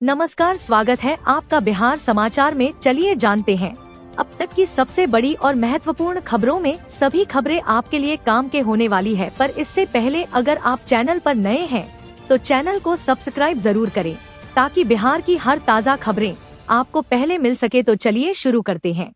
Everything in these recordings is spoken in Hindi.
नमस्कार, स्वागत है आपका बिहार समाचार में। चलिए जानते हैं अब तक की सबसे बड़ी और महत्वपूर्ण खबरों में। सभी खबरें आपके लिए काम के होने वाली है, पर इससे पहले अगर आप चैनल पर नए हैं तो चैनल को सब्सक्राइब जरूर करें ताकि बिहार की हर ताज़ा खबरें आपको पहले मिल सके। तो चलिए शुरू करते हैं।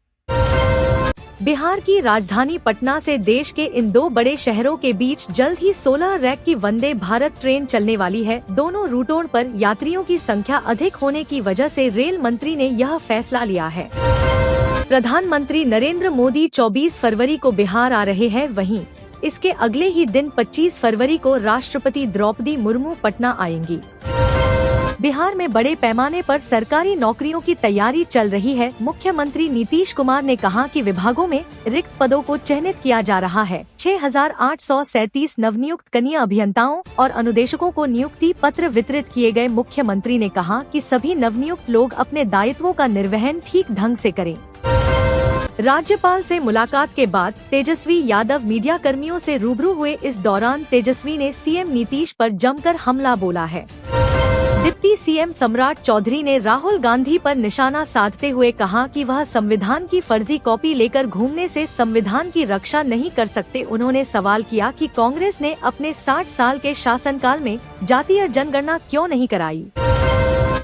बिहार की राजधानी पटना से देश के इन दो बड़े शहरों के बीच जल्द ही 16 रैक की वंदे भारत ट्रेन चलने वाली है। दोनों रूटों पर यात्रियों की संख्या अधिक होने की वजह से रेल मंत्री ने यह फैसला लिया है। प्रधानमंत्री नरेंद्र मोदी 24 फरवरी को बिहार आ रहे हैं। वहीं इसके अगले ही दिन 25 फरवरी को राष्ट्रपति द्रौपदी मुर्मू पटना आएंगी। बिहार में बड़े पैमाने पर सरकारी नौकरियों की तैयारी चल रही है। मुख्यमंत्री नीतीश कुमार ने कहा कि विभागों में रिक्त पदों को चिन्हित किया जा रहा है। 6,837 नवनियुक्त कनीय अभियंताओं और अनुदेशकों को नियुक्ति पत्र वितरित किए गए। मुख्यमंत्री ने कहा कि सभी नवनियुक्त लोग अपने दायित्वों का निर्वहन ठीक ढंग से करें। राज्यपाल से मुलाकात के बाद तेजस्वी यादव मीडिया कर्मियों से रूबरू हुए। इस दौरान तेजस्वी ने सीएम नीतीश पर जमकर हमला बोला है। डिप्टी सीएम सम्राट चौधरी ने राहुल गांधी पर निशाना साधते हुए कहा कि वह संविधान की फर्जी कॉपी लेकर घूमने से संविधान की रक्षा नहीं कर सकते। उन्होंने सवाल किया कि कांग्रेस ने अपने 60 साल के शासनकाल में जातीय जनगणना क्यों नहीं कराई।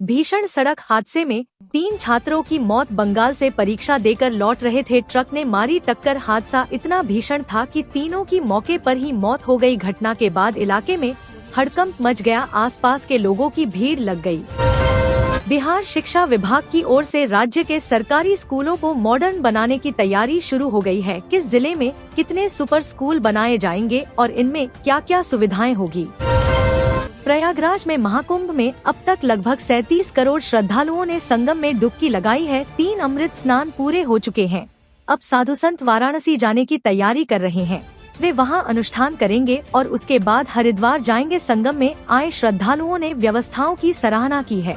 भीषण सड़क हादसे में 3 छात्रों की मौत। बंगाल से परीक्षा देकर लौट रहे थे, ट्रक ने मारी टक्कर। हादसा इतना भीषण था कि तीनों की मौके पर ही मौत हो गई। घटना के बाद इलाके में हड़कंप मच गया। आसपास के लोगों की भीड़ लग गई। बिहार शिक्षा विभाग की ओर से राज्य के सरकारी स्कूलों को मॉडर्न बनाने की तैयारी शुरू हो गई है। किस जिले में कितने सुपर स्कूल बनाए जाएंगे और इनमें क्या क्या सुविधाएं होगी। प्रयागराज में महाकुंभ में अब तक लगभग 37 करोड़ श्रद्धालुओं ने संगम में डुबकी लगाई है। 3 अमृत स्नान पूरे हो चुके हैं। अब साधु संत वाराणसी जाने की तैयारी कर रहे हैं। वे वहां अनुष्ठान करेंगे और उसके बाद हरिद्वार जाएंगे। संगम में आए श्रद्धालुओं ने व्यवस्थाओं की सराहना की है।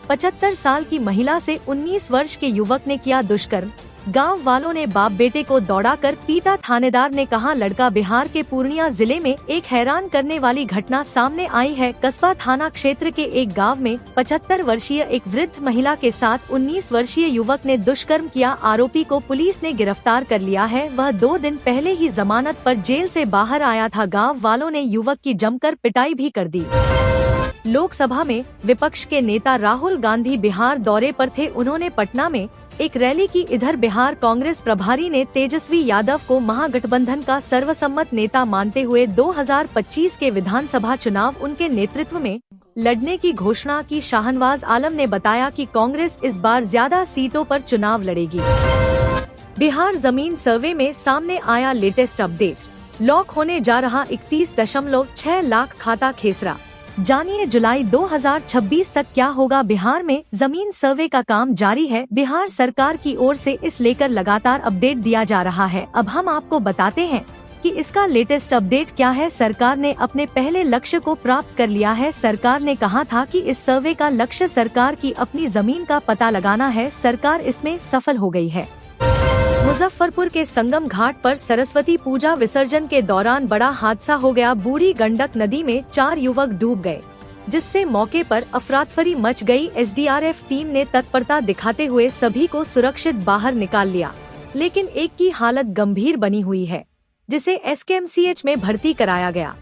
75 साल की महिला से 19 वर्ष के युवक ने किया दुष्कर्म। गांव वालों ने बाप बेटे को दौड़ाकर पीटा। थानेदार ने कहा लड़का। बिहार के पूर्णिया जिले में एक हैरान करने वाली घटना सामने आई है। कस्बा थाना क्षेत्र के एक गांव में 75 वर्षीय एक वृद्ध महिला के साथ 19 वर्षीय युवक ने दुष्कर्म किया। आरोपी को पुलिस ने गिरफ्तार कर लिया है। वह 2 दिन पहले ही जमानत पर जेल से बाहर आया था। गाँव वालों ने युवक की जमकर पिटाई भी कर दी। लोकसभा में विपक्ष के नेता राहुल गांधी बिहार दौरे पर थे। उन्होंने पटना में एक रैली की। इधर बिहार कांग्रेस प्रभारी ने तेजस्वी यादव को महागठबंधन का सर्वसम्मत नेता मानते हुए 2025 के विधानसभा चुनाव उनके नेतृत्व में लड़ने की घोषणा की। शाहनवाज आलम ने बताया कि कांग्रेस इस बार ज्यादा सीटों पर चुनाव लड़ेगी। बिहार जमीन सर्वे में सामने आया लेटेस्ट अपडेट। लॉक होने जा रहा 31.6 लाख खाता खेसरा। जानिए जुलाई 2026 तक क्या होगा। बिहार में जमीन सर्वे का काम जारी है। बिहार सरकार की ओर से इस लेकर लगातार अपडेट दिया जा रहा है। अब हम आपको बताते हैं कि इसका लेटेस्ट अपडेट क्या है। सरकार ने अपने पहले लक्ष्य को प्राप्त कर लिया है। सरकार ने कहा था कि इस सर्वे का लक्ष्य सरकार की अपनी जमीन का पता लगाना है। सरकार इसमें सफल हो गई है। मुजफ्फरपुर के संगम घाट पर सरस्वती पूजा विसर्जन के दौरान बड़ा हादसा हो गया। बूढ़ी गंडक नदी में 4 युवक डूब गए, जिससे मौके पर अफरातफरी मच गई। एसडीआरएफ टीम ने तत्परता दिखाते हुए सभी को सुरक्षित बाहर निकाल लिया, लेकिन एक की हालत गंभीर बनी हुई है, जिसे एसकेएमसीएच में भर्ती कराया गया।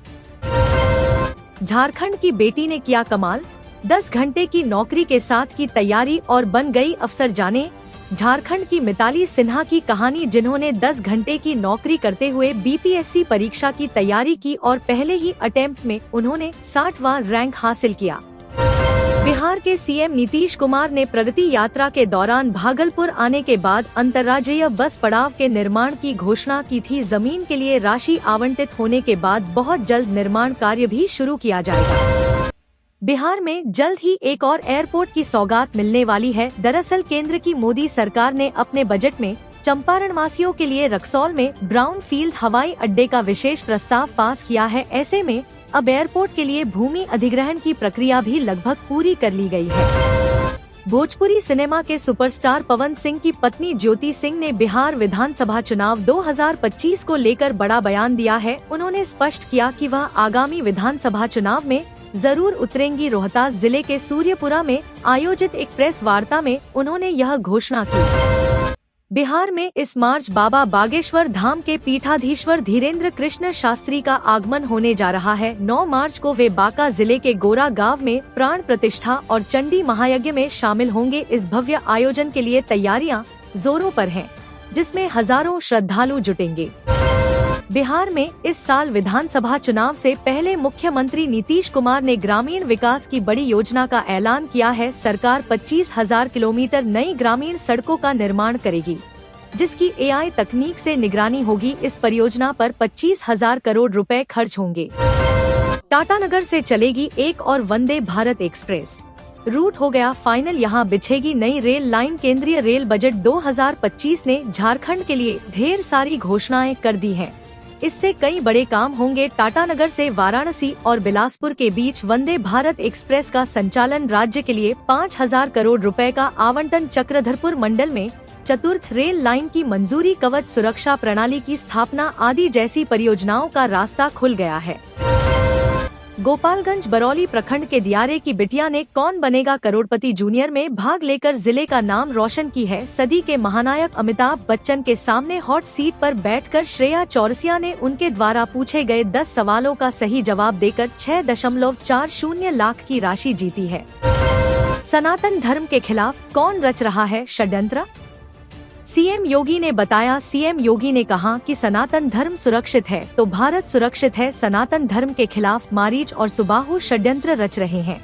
झारखंड की बेटी ने किया कमाल। 10 घंटे की नौकरी के साथ की तैयारी और बन गई अफसर। जाने झारखंड की मिताली सिन्हा की कहानी, जिन्होंने 10 घंटे की नौकरी करते हुए बीपीएससी परीक्षा की तैयारी की और पहले ही अटेम्प्ट में उन्होंने 60वां रैंक हासिल किया। बिहार के सीएम नीतीश कुमार ने प्रगति यात्रा के दौरान भागलपुर आने के बाद अंतर्राज्यीय बस पड़ाव के निर्माण की घोषणा की थी। जमीन के लिए राशि आवंटित होने के बाद बहुत जल्द निर्माण कार्य भी शुरू किया जाएगा। बिहार में जल्द ही एक और एयरपोर्ट की सौगात मिलने वाली है। दरअसल केंद्र की मोदी सरकार ने अपने बजट में चंपारण वासियों के लिए रक्सौल में ब्राउन फील्ड हवाई अड्डे का विशेष प्रस्ताव पास किया है। ऐसे में अब एयरपोर्ट के लिए भूमि अधिग्रहण की प्रक्रिया भी लगभग पूरी कर ली गई है। भोजपुरी सिनेमा के सुपरस्टार पवन सिंह की पत्नी ज्योति सिंह ने बिहार विधानसभा चुनाव 2025 को लेकर बड़ा बयान दिया है। उन्होंने स्पष्ट किया कि वह आगामी विधानसभा चुनाव में जरूर उतरेंगी। रोहतास जिले के सूर्यपुरा में आयोजित एक प्रेस वार्ता में उन्होंने यह घोषणा की। बिहार में इस मार्च बाबा बागेश्वर धाम के पीठाधीश्वर धीरेन्द्र कृष्ण शास्त्री का आगमन होने जा रहा है। 9 मार्च को वे बांका जिले के गोरा गांव में प्राण प्रतिष्ठा और चंडी महायज्ञ में शामिल होंगे। इस भव्य आयोजन के लिए तैयारियां जोरों पर हैं, जिसमें हजारों श्रद्धालु जुटेंगे। बिहार में इस साल विधानसभा चुनाव से पहले मुख्यमंत्री नीतीश कुमार ने ग्रामीण विकास की बड़ी योजना का ऐलान किया है। सरकार 25,000 किलोमीटर नई ग्रामीण सड़कों का निर्माण करेगी, जिसकी AI तकनीक से निगरानी होगी। इस परियोजना पर 25,000 करोड़ रुपए खर्च होंगे। टाटानगर से चलेगी एक और वंदे भारत एक्सप्रेस। रूट हो गया फाइनल, यहाँ बिछेगी नई रेल लाइन। केंद्रीय रेल बजट 2025 ने झारखंड के लिए ढेर सारी घोषणाएं कर दी हैं। इससे कई बड़े काम होंगे। टाटानगर से वाराणसी और बिलासपुर के बीच वंदे भारत एक्सप्रेस का संचालन, राज्य के लिए 5,000 करोड़ रुपए का आवंटन, चक्रधरपुर मंडल में चतुर्थ रेल लाइन की मंजूरी, कवच सुरक्षा प्रणाली की स्थापना आदि जैसी परियोजनाओं का रास्ता खुल गया है। गोपालगंज बरौली प्रखंड के दियारे की बिटिया ने कौन बनेगा करोड़पति जूनियर में भाग लेकर जिले का नाम रोशन की है। सदी के महानायक अमिताभ बच्चन के सामने हॉट सीट पर बैठकर श्रेया चौरसिया ने उनके द्वारा पूछे गए 10 सवालों का सही जवाब देकर 6.40 लाख की राशि जीती है। सनातन धर्म के खिलाफ कौन रच रहा है षड्यंत्र? सीएम योगी ने बताया। सीएम योगी ने कहा कि सनातन धर्म सुरक्षित है तो भारत सुरक्षित है। सनातन धर्म के खिलाफ मारीच और सुबाहु षड्यंत्र रच रहे हैं।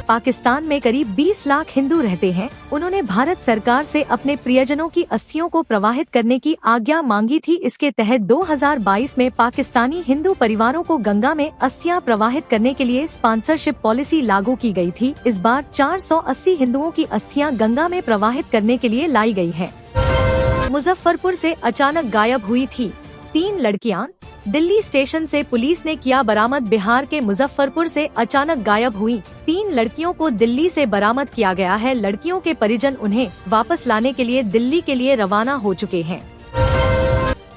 पाकिस्तान में करीब 20 लाख हिंदू रहते हैं। उन्होंने भारत सरकार से अपने प्रियजनों की अस्थियों को प्रवाहित करने की आज्ञा मांगी थी। इसके तहत 2022 में पाकिस्तानी हिंदू परिवारों को गंगा में अस्थियां प्रवाहित करने के लिए स्पॉन्सरशिप पॉलिसी लागू की गई थी। इस बार 480 हिंदुओं की अस्थियां गंगा में प्रवाहित करने के लिए लाई गई है। मुजफ्फरपुर से अचानक गायब हुई थी 3 लड़कियां। दिल्ली स्टेशन से पुलिस ने किया बरामद। बिहार के मुजफ्फरपुर से अचानक गायब हुई 3 लड़कियों को दिल्ली से बरामद किया गया है। लड़कियों के परिजन उन्हें वापस लाने के लिए दिल्ली के लिए रवाना हो चुके हैं।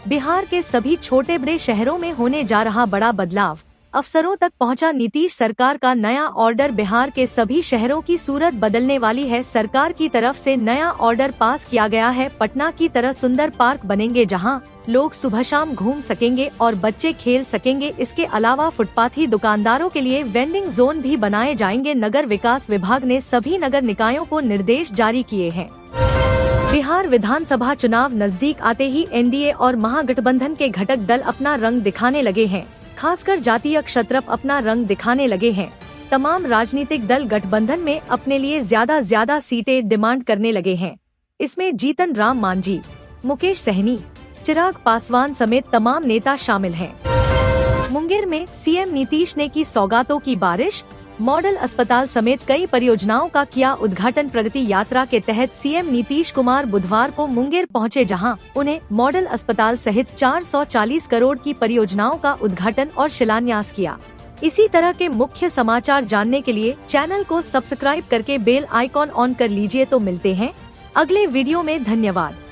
बिहार के सभी छोटे बड़े शहरों में होने जा रहा बड़ा बदलाव, अफसरों तक पहुंचा नीतीश सरकार का नया ऑर्डर। बिहार के सभी शहरों की सूरत बदलने वाली है। सरकार की तरफ से नया ऑर्डर पास किया गया है। पटना की तरह सुंदर पार्क बनेंगे, जहां लोग सुबह शाम घूम सकेंगे और बच्चे खेल सकेंगे। इसके अलावा फुटपाथी दुकानदारों के लिए वेंडिंग जोन भी बनाए जाएंगे। नगर विकास विभाग ने सभी नगर निकायों को निर्देश जारी किए हैं। बिहार विधानसभा चुनाव नजदीक आते ही एनडीए और महागठबंधन के घटक दल अपना रंग दिखाने लगे हैं। खासकर जातीय क्षत्रप अपना रंग दिखाने लगे हैं। तमाम राजनीतिक दल गठबंधन में अपने लिए ज्यादा सीटें डिमांड करने लगे हैं। इसमें जीतन राम मांझी, मुकेश सहनी, चिराग पासवान समेत तमाम नेता शामिल हैं। मुंगेर में सीएम नीतीश ने की सौगातों की बारिश। मॉडल अस्पताल समेत कई परियोजनाओं का किया उद्घाटन। प्रगति यात्रा के तहत सीएम नीतीश कुमार बुधवार को मुंगेर पहुंचे, जहां उन्हें मॉडल अस्पताल सहित 440 करोड़ की परियोजनाओं का उद्घाटन और शिलान्यास किया। इसी तरह के मुख्य समाचार जानने के लिए चैनल को सब्सक्राइब करके बेल आइकॉन ऑन कर लीजिए। तो मिलते हैं अगले वीडियो में। धन्यवाद।